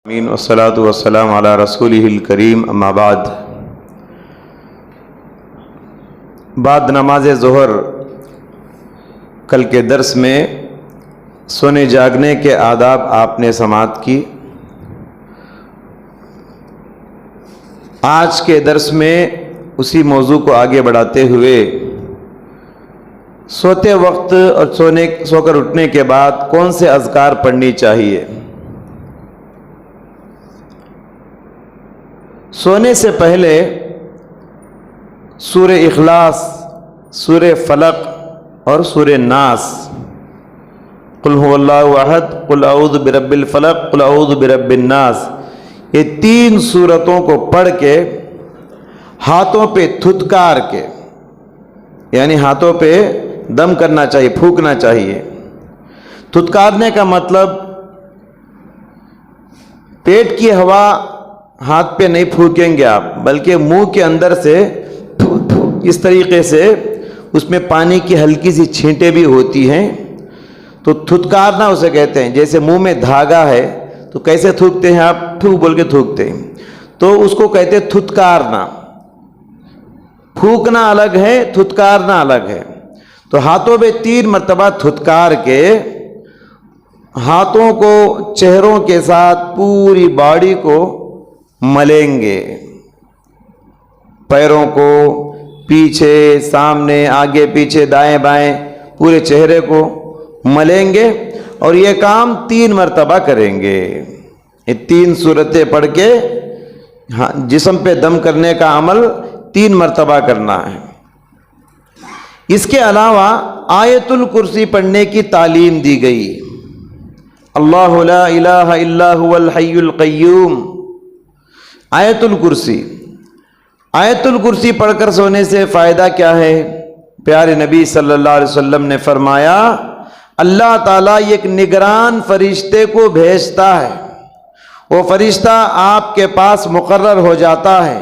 امین والصلاۃ والسلام علی رسولہ الکریم اما بعد نماز ظہر کل کے درس میں سونے جاگنے کے آداب آپ نے سماعت کی۔ آج کے درس میں اسی موضوع کو آگے بڑھاتے ہوئے سوتے وقت اور سو کر اٹھنے کے بعد کون سے اذکار پڑھنی چاہیے۔ سونے سے پہلے سورہ اخلاص، سورہ فلق اور سورہ ناس، قل هو اللہ احد، قل اعوذ برب الفلق، قل اعوذ برب الناس، یہ تین سورتوں کو پڑھ کے ہاتھوں پہ تھتکار کے، یعنی ہاتھوں پہ دم کرنا چاہیے، پھونکنا چاہیے۔ تھتکارنے کا مطلب پیٹ کی ہوا ہاتھ پہ نہیں پھونکیں گے آپ، بلکہ منہ کے اندر سے اس طریقے سے اس میں پانی کی ہلکی سی چھینٹیں بھی ہوتی ہیں، تو تھتکارنا اسے کہتے ہیں۔ جیسے منہ میں دھاگا ہے تو کیسے تھوکتے ہیں آپ؟ تھوک بول کے تھوکتے ہیں، تو اس کو کہتے ہیں تھتکارنا۔ پھونکنا الگ ہے، تھتکارنا الگ ہے۔ تو ہاتھوں پہ 3 مرتبہ تھتکار کے ہاتھوں کو چہروں کے ساتھ پوری باڈی کو ملیں گے، پیروں کو، پیچھے سامنے، آگے پیچھے، دائیں بائیں، پورے چہرے کو ملیں گے، اور یہ کام 3 مرتبہ کریں گے۔ یہ 3 سورتیں پڑھ کے جسم پہ دم کرنے کا عمل 3 مرتبہ کرنا ہے۔ اس کے علاوہ آیت الکرسی پڑھنے کی تعلیم دی گئی۔ اللہ لا الہ الا هو الحی القیوم، آیت الکرسی۔ آیت الکرسی پڑھ کر سونے سے فائدہ کیا ہے؟ پیارے نبی صلی اللہ علیہ وسلم نے فرمایا، اللہ تعالیٰ ایک نگران فرشتے کو بھیجتا ہے، وہ فرشتہ آپ کے پاس مقرر ہو جاتا ہے،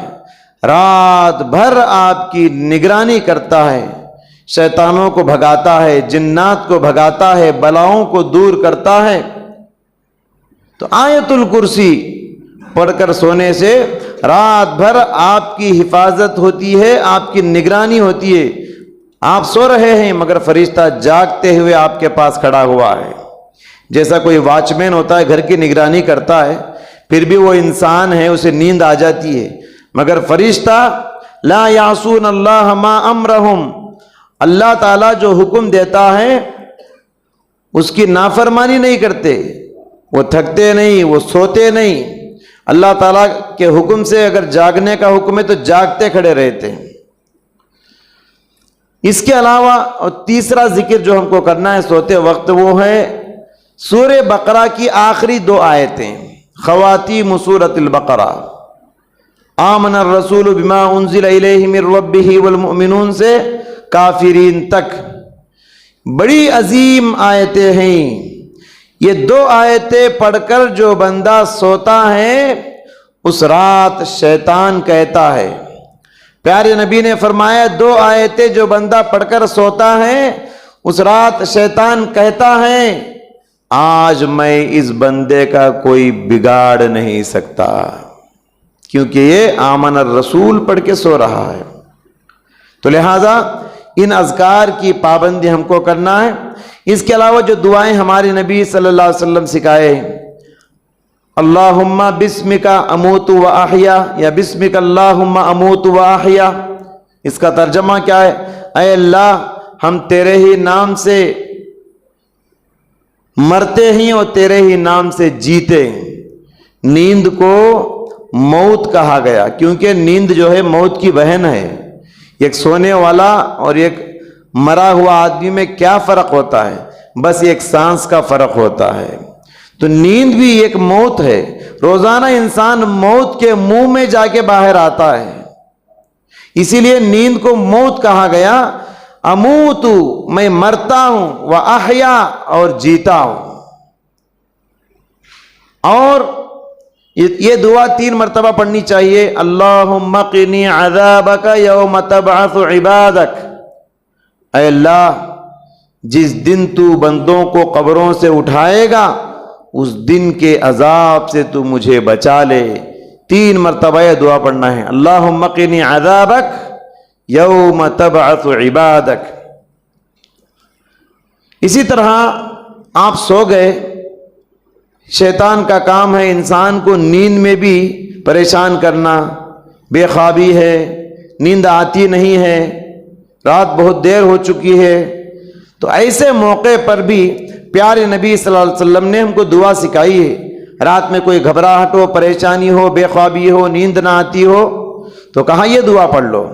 رات بھر آپ کی نگرانی کرتا ہے، شیطانوں کو بھگاتا ہے، جنات کو بھگاتا ہے، بلاؤں کو دور کرتا ہے۔ تو آیت الکرسی پڑھ کر سونے سے رات بھر آپ کی حفاظت ہوتی ہے، آپ کی نگرانی ہوتی ہے۔ آپ سو رہے ہیں مگر فرشتہ جاگتے ہوئے آپ کے پاس کھڑا ہوا ہے۔ جیسا کوئی واچ مین ہوتا ہے، گھر کی نگرانی کرتا ہے، پھر بھی وہ انسان ہے، اسے نیند آ جاتی ہے، مگر فرشتہ لا یعصون اللہ ما امرہم، اللہ تعالیٰ جو حکم دیتا ہے اس کی نافرمانی نہیں کرتے، وہ تھکتے نہیں، وہ سوتے نہیں۔ اللہ تعالیٰ کے حکم سے اگر جاگنے کا حکم ہے تو جاگتے کھڑے رہتے ہیں۔ اس کے علاوہ اور تیسرا ذکر جو ہم کو کرنا ہے سوتے وقت، وہ ہے سورہ بقرہ کی آخری 2 آیتیں، خواتیم سورۃ البقرہ، آمن الرسول بما انزل الیہ من ربہ والمؤمنون سے کافرین تک، بڑی عظیم آیتیں ہیں۔ یہ 2 آیتیں پڑھ کر جو بندہ سوتا ہے اس رات شیطان کہتا ہے، پیارے نبی نے فرمایا 2 آیتیں جو بندہ پڑھ کر سوتا ہے اس رات شیطان کہتا ہے، آج میں اس بندے کا کوئی بگاڑ نہیں سکتا، کیونکہ یہ آمن الرسول پڑھ کے سو رہا ہے۔ تو لہذا ان اذکار کی پابندی ہم کو کرنا ہے۔ اس کے علاوہ جو دعائیں ہمارے نبی صلی اللہ علیہ وسلم سکھائے، اللہم بسمک اموت و احیا، یا بسمک اللہم اموت و احیا، اس کا ترجمہ کیا ہے؟ اے اللہ، ہم تیرے ہی نام سے مرتے ہیں اور تیرے ہی نام سے جیتے ہیں۔ نیند کو موت کہا گیا کیونکہ نیند جو ہے موت کی بہن ہے۔ ایک سونے والا اور ایک مرا ہوا آدمی میں کیا فرق ہوتا ہے؟ بس ایک سانس کا فرق ہوتا ہے۔ تو نیند بھی ایک موت ہے، روزانہ انسان موت کے منہ میں جا کے باہر آتا ہے، اسی لیے نیند کو موت کہا گیا۔ اموت، میں مرتا ہوں، و احیا، اور جیتا ہوں۔ اور یہ دعا 3 مرتبہ پڑھنی چاہیے، اللہم قنی عذابک یوم تبعث عبادک، اے اللہ جس دن تو بندوں کو قبروں سے اٹھائے گا اس دن کے عذاب سے تو مجھے بچا لے. 3 مرتبہ یہ دعا پڑھنا ہے. اللہم قنی عذابک یوم تبعث عبادک. اسی طرح آپ سو گئے، شیطان کا کام ہے انسان کو نیند میں بھی پریشان کرنا. بے خوابی ہے، نیند آتی نہیں ہے، رات بہت دیر ہو چکی ہے، تو ایسے موقع پر بھی پیارے نبی صلی اللہ علیہ وسلم نے ہم کو دعا سکھائی ہے. رات میں کوئی گھبراہٹ ہو، پریشانی ہو، بے خوابی ہو، نیند نہ آتی ہو، تو کہا یہ دعا پڑھ لو.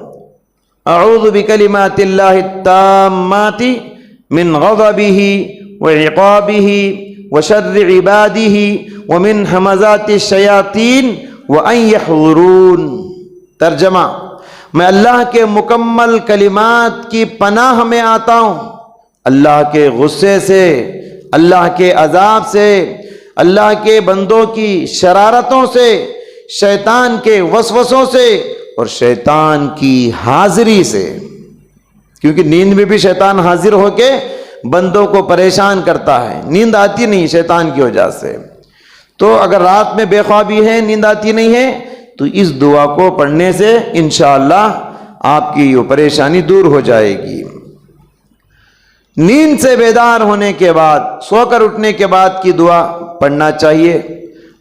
اعوذ بکلمات اللہ التامات من غضبہ وعقابہ وشر عبادہ ومن ہمزات الشیاطین وان یحضرون. ترجمہ: میں اللہ کے مکمل کلمات کی پناہ میں آتا ہوں، اللہ کے غصے سے، اللہ کے عذاب سے، اللہ کے بندوں کی شرارتوں سے، شیطان کے وسوسوں سے اور شیطان کی حاضری سے. کیونکہ نیند میں بھی شیطان حاضر ہو کے بندوں کو پریشان کرتا ہے، نیند آتی نہیں شیطان کی وجہ سے. تو اگر رات میں بے خوابی ہے، نیند آتی نہیں ہے، تو اس دعا کو پڑھنے سے انشاءاللہ آپ کی یہ پریشانی دور ہو جائے گی. نیند سے بیدار ہونے کے بعد، سو کر اٹھنے کے بعد کی دعا پڑھنا چاہیے.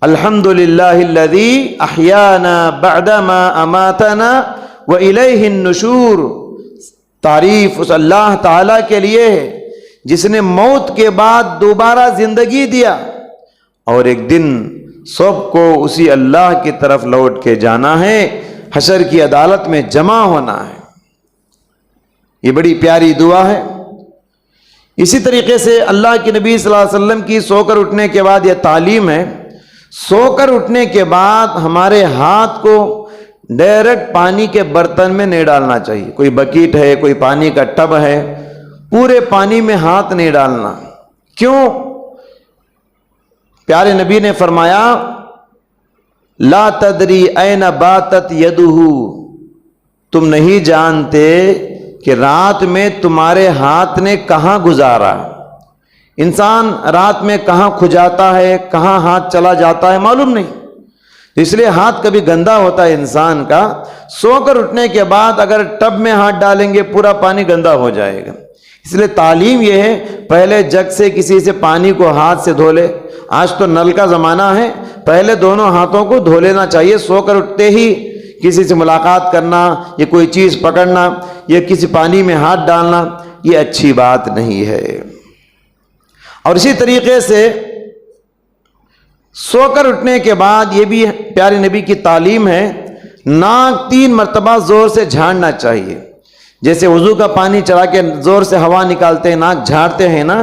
الحمدللہ الذی احیانا بعدما اماتنا والیہ النشور. تعریف اس اللہ تعالیٰ کے لیے ہے جس نے موت کے بعد دوبارہ زندگی دیا، اور ایک دن سب کو اسی اللہ کی طرف لوٹ کے جانا ہے، حشر کی عدالت میں جمع ہونا ہے. یہ بڑی پیاری دعا ہے. اسی طریقے سے اللہ کے نبی صلی اللہ علیہ وسلم کی سو کر اٹھنے کے بعد یہ تعلیم ہے، سو کر اٹھنے کے بعد ہمارے ہاتھ کو ڈائریکٹ پانی کے برتن میں نہیں ڈالنا چاہیے. کوئی بکیٹ ہے، کوئی پانی کا ٹب ہے، پورے پانی میں ہاتھ نہیں ڈالنا. کیوں؟ پیارے نبی نے فرمایا لا تدری این باتت یدہ. تم نہیں جانتے کہ رات میں تمہارے ہاتھ نے کہاں گزارا. انسان رات میں کہاں کھجاتا ہے، کہاں ہاتھ چلا جاتا ہے، معلوم نہیں. اس لیے ہاتھ کبھی گندا ہوتا ہے انسان کا. سو کر اٹھنے کے بعد اگر ٹب میں ہاتھ ڈالیں گے پورا پانی گندا ہو جائے گا. اس لیے تعلیم یہ ہے پہلے جگ سے کسی سے پانی کو ہاتھ سے دھو لے. آج تو نل کا زمانہ ہے، پہلے دونوں ہاتھوں کو دھو لینا چاہیے. سو کر اٹھتے ہی کسی سے ملاقات کرنا یا کوئی چیز پکڑنا یا کسی پانی میں ہاتھ ڈالنا یہ اچھی بات نہیں ہے. اور اسی طریقے سے سو کر اٹھنے کے بعد یہ بھی پیارے نبی کی تعلیم ہے، ناک 3 مرتبہ زور سے جھاڑنا چاہیے. جیسے وضو کا پانی چڑھا کے زور سے ہوا نکالتے ہیں، ناک جھاڑتے ہیں نا،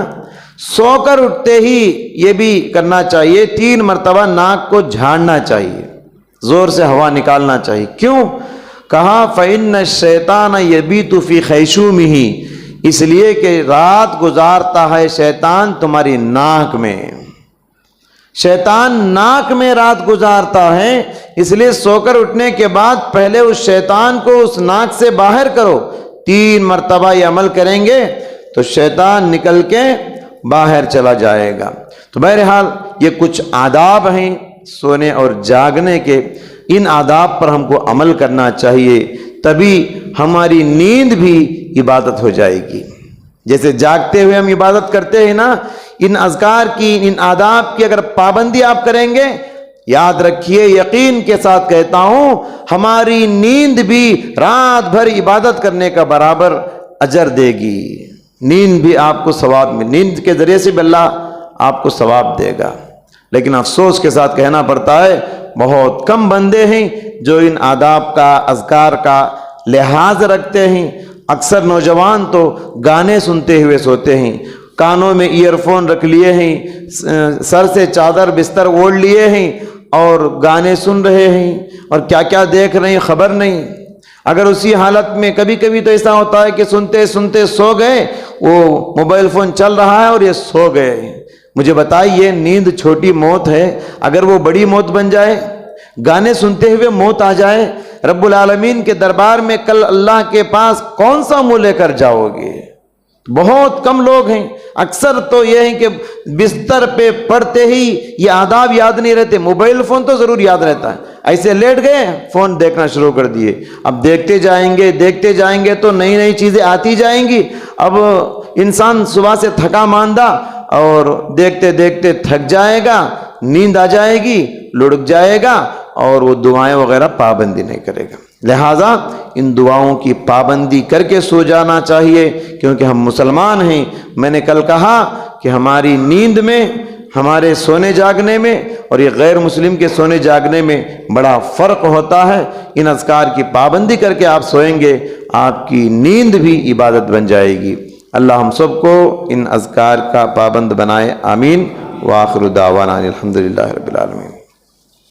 سو کر اٹھتے ہی یہ بھی کرنا چاہیے. 3 مرتبہ ناک کو جھاڑنا چاہیے، زور سے ہوا نکالنا چاہیے. کیوں؟ کہا فَإِنَّ الشَّيْطَانَ يَبِيتُ فِي خَيْشُومِهِ. اس لیے کہ رات گزارتا ہے شیطان تمہاری ناک میں. شیطان ناک میں رات گزارتا ہے، اس لیے سو کر اٹھنے کے بعد پہلے اس شیطان کو اس ناک سے باہر کرو. 3 مرتبہ یہ عمل کریں گے تو شیطان نکل کے باہر چلا جائے گا. تو بہرحال یہ کچھ آداب ہیں سونے اور جاگنے کے. ان آداب پر ہم کو عمل کرنا چاہیے، تبھی ہماری نیند بھی عبادت ہو جائے گی. جیسے جاگتے ہوئے ہم عبادت کرتے ہیں نا، ان اذکار کی، ان آداب کی اگر پابندی آپ کریں گے، یاد رکھیے یقین کے ساتھ کہتا ہوں ہماری نیند بھی رات بھر عبادت کرنے کا برابر اجر دے گی. نیند بھی آپ کو ثواب میں، نیند کے ذریعے سے بھی اللہ آپ کو ثواب دے گا. لیکن افسوس کے ساتھ کہنا پڑتا ہے بہت کم بندے ہیں جو ان آداب کا، اذکار کا لحاظ رکھتے ہیں. اکثر نوجوان تو گانے سنتے ہوئے سوتے ہیں، کانوں میں ایئر فون رکھ لیے ہیں، سر سے چادر بستر اوڑھ لیے ہیں اور گانے سن رہے ہیں اور کیا کیا دیکھ رہے ہیں خبر نہیں. اگر اسی حالت میں کبھی کبھی تو ایسا ہوتا ہے کہ سنتے سنتے سو گئے، وہ موبائل فون چل رہا ہے اور یہ سو گئے. مجھے بتائیے نیند چھوٹی موت ہے، اگر وہ بڑی موت بن جائے، گانے سنتے ہوئے موت آ جائے، رب العالمین کے دربار میں کل اللہ کے پاس کون سا منہ لے کر جاؤ گے؟ بہت کم لوگ ہیں. اکثر تو یہ ہے کہ بستر پہ پڑتے ہی یہ آداب یاد نہیں رہتے. موبائل فون تو ضرور یاد رہتا ہے, ایسے لیٹ گئے فون دیکھنا شروع کر دیے. اب دیکھتے جائیں گے تو نئی نئی چیزیں آتی جائیں گی. اب انسان صبح سے تھکا ماندہ اور دیکھتے دیکھتے تھک جائے گا, نیند آ جائے گی, لڑک جائے گا اور وہ دعائیں وغیرہ پابندی نہیں کرے گا. لہٰذا ان دعاؤں کی پابندی کر کے سو جانا چاہیے, کیونکہ ہم مسلمان ہیں. میں نے کل کہا کہ ہماری نیند میں, ہمارے سونے جاگنے میں اور یہ غیر مسلم کے سونے جاگنے میں بڑا فرق ہوتا ہے. ان اذکار کی پابندی کر کے آپ سوئیں گے, آپ کی نیند بھی عبادت بن جائے گی. اللہ ہم سب کو ان اذکار کا پابند بنائے, آمین. وآخر دعوانا الحمدللہ رب العالمین.